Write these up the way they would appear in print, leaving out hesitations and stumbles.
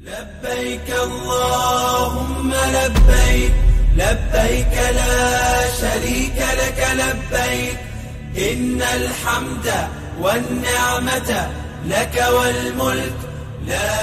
لبيك اللهم لبيك لبيك لا شريك لك لبيك إن الحمد والنعمة لك والملك لا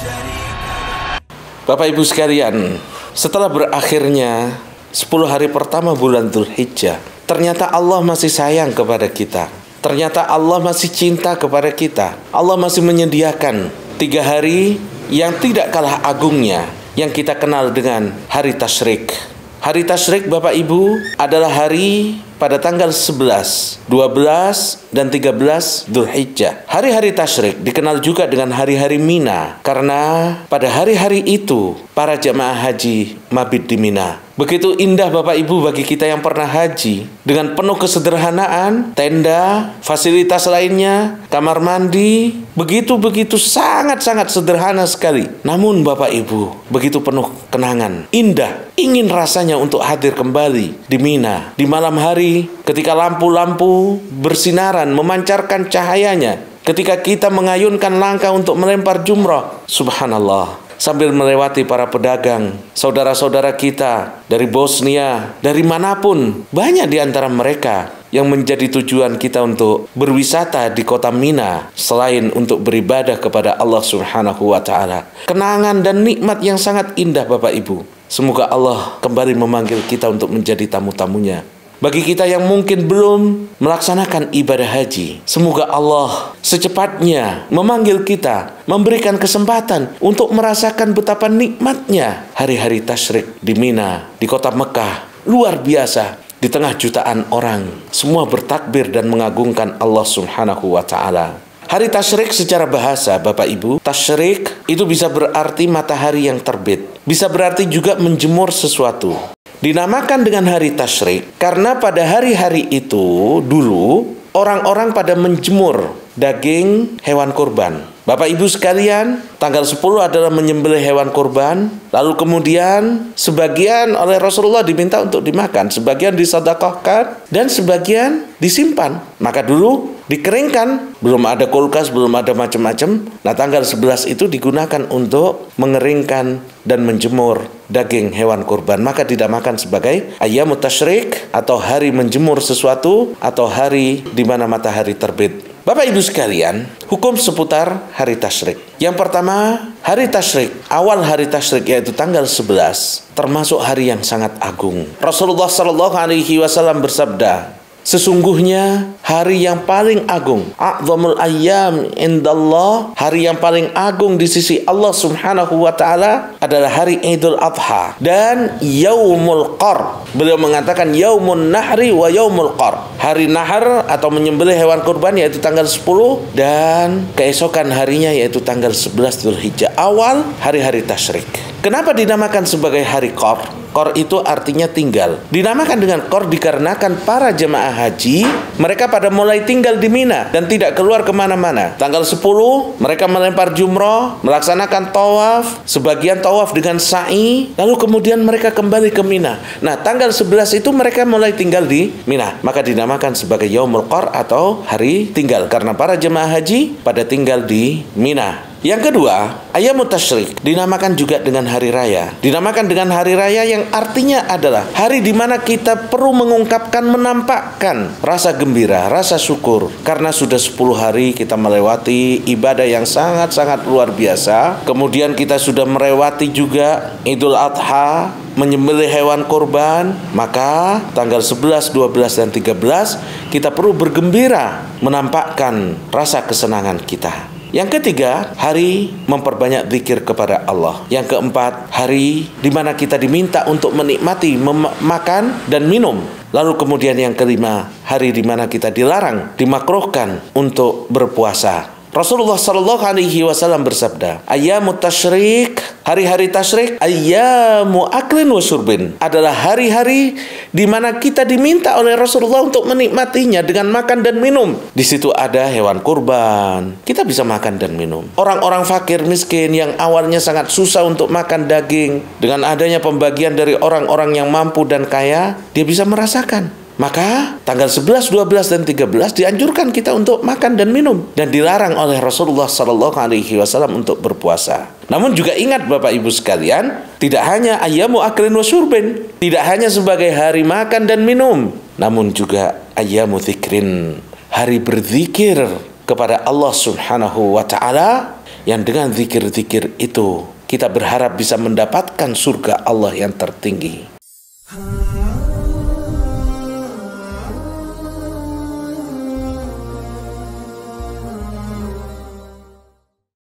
شريك لك. Bapak Ibu sekalian, setelah berakhirnya 10 hari pertama bulan Dzulhijjah, ternyata Allah masih sayang kepada kita. Ternyata Allah masih cinta kepada kita. Allah masih menyediakan 3 hari yang tidak kalah agungnya, yang kita kenal dengan hari Tasyrik. Hari Tasyrik, Bapak Ibu, adalah hari pada tanggal 11, 12, dan 13 Dzulhijjah. Hari-hari Tasyrik dikenal juga dengan hari-hari Mina, karena pada hari-hari itu para jamaah haji mabit di Mina. Begitu indah Bapak Ibu bagi kita yang pernah haji, dengan penuh kesederhanaan, tenda, fasilitas lainnya, kamar mandi, begitu sangat-sangat sederhana sekali. Namun Bapak Ibu, begitu penuh kenangan, indah, ingin rasanya untuk hadir kembali di Mina di malam hari ketika lampu-lampu bersinaran memancarkan cahayanya, ketika kita mengayunkan langkah untuk melempar jumrah. Subhanallah, sambil melewati para pedagang, saudara-saudara kita dari Bosnia, dari manapun, banyak di antara mereka yang menjadi tujuan kita untuk berwisata di kota Mina selain untuk beribadah kepada Allah Subhanahu wa Ta'ala. Kenangan dan nikmat yang sangat indah Bapak Ibu. Semoga Allah kembali memanggil kita untuk menjadi tamu-tamunya. Bagi kita yang mungkin belum melaksanakan ibadah haji, semoga Allah secepatnya memanggil kita, memberikan kesempatan untuk merasakan betapa nikmatnya hari-hari Tasyrik di Mina, di kota Mekah. Luar biasa, di tengah jutaan orang, semua bertakbir dan mengagungkan Allah Subhanahu wa Ta'ala. Hari Tasyrik secara bahasa, Bapak Ibu, Tasyrik itu bisa berarti matahari yang terbit, bisa berarti juga menjemur sesuatu. Dinamakan dengan hari Tasyrik karena pada hari-hari itu dulu orang-orang pada menjemur daging hewan kurban. Bapak Ibu sekalian, tanggal 10 adalah menyembelih hewan kurban. Lalu kemudian sebagian oleh Rasulullah diminta untuk dimakan, sebagian disedekahkan, dan sebagian disimpan. Maka dulu dikeringkan, belum ada kulkas, belum ada macam-macam. Nah, tanggal 11 itu digunakan untuk mengeringkan dan menjemur daging hewan kurban. Maka dinamakan sebagai Ayyamut Tasyrik, atau hari menjemur sesuatu, atau hari di mana matahari terbit. Bapak Ibu sekalian, hukum seputar hari Tasyrik. Yang pertama, hari Tasyrik, awal hari Tasyrik yaitu tanggal 11, termasuk hari yang sangat agung. Rasulullah SAW bersabda, sesungguhnya hari yang paling agung, a'zamul ayyam indallah, hari yang paling agung di sisi Allah Subhanahu wa Ta'ala adalah hari Idul Adha dan Yaumul Qar. Beliau mengatakan Yaumun Nahri wa Yaumul Qar, hari nahar atau menyembelih hewan kurban yaitu tanggal 10, dan keesokan harinya yaitu tanggal 11 Dzulhijjah, awal hari-hari Tasyrik. Kenapa dinamakan sebagai hari Qar? Qar itu artinya tinggal. Dinamakan dengan Qar dikarenakan para jemaah haji, mereka pada mulai tinggal di Mina dan tidak keluar kemana-mana. Tanggal 10 mereka melempar jumrah, melaksanakan tawaf, sebagian tawaf dengan sa'i, lalu kemudian mereka kembali ke Mina. Nah, tanggal 11 itu mereka mulai tinggal di Mina, maka dinamakan sebagai Yaumul Qar atau hari tinggal, karena para jemaah haji pada tinggal di Mina. Yang kedua, Ayyamut Tasyrik dinamakan juga dengan hari raya. Dinamakan dengan hari raya yang artinya adalah hari di mana kita perlu mengungkapkan, menampakkan rasa gembira, rasa syukur. Karena sudah 10 hari kita melewati ibadah yang sangat-sangat luar biasa. Kemudian kita sudah melewati juga Idul Adha, menyembelih hewan kurban. Maka tanggal 11, 12, dan 13 kita perlu bergembira, menampakkan rasa kesenangan kita. Yang ketiga, hari memperbanyak zikir kepada Allah. Yang keempat, hari di mana kita diminta untuk menikmati, makan dan minum. Lalu kemudian yang kelima, hari di mana kita dilarang, dimakruhkan untuk berpuasa. Rasulullah SAW bersabda, Ayyamut Tasyrik, hari-hari Tasyrik, ayyamu aklin wa syurbin, adalah hari-hari di mana kita diminta oleh Rasulullah untuk menikmatinya dengan makan dan minum. Di situ ada hewan kurban, kita bisa makan dan minum. Orang-orang fakir miskin yang awalnya sangat susah untuk makan daging, dengan adanya pembagian dari orang-orang yang mampu dan kaya, dia bisa merasakan Maka tanggal 11, 12, dan 13 dianjurkan kita untuk makan dan minum, dan dilarang oleh Rasulullah SAW untuk berpuasa. Namun juga ingat Bapak Ibu sekalian, tidak hanya ayyamu aklin wa syurbin, tidak hanya sebagai hari makan dan minum, namun juga ayyamu dzikrin, hari berzikir kepada Allah Subhanahu wa Ta'ala, yang dengan zikir-zikir itu kita berharap bisa mendapatkan surga Allah yang tertinggi.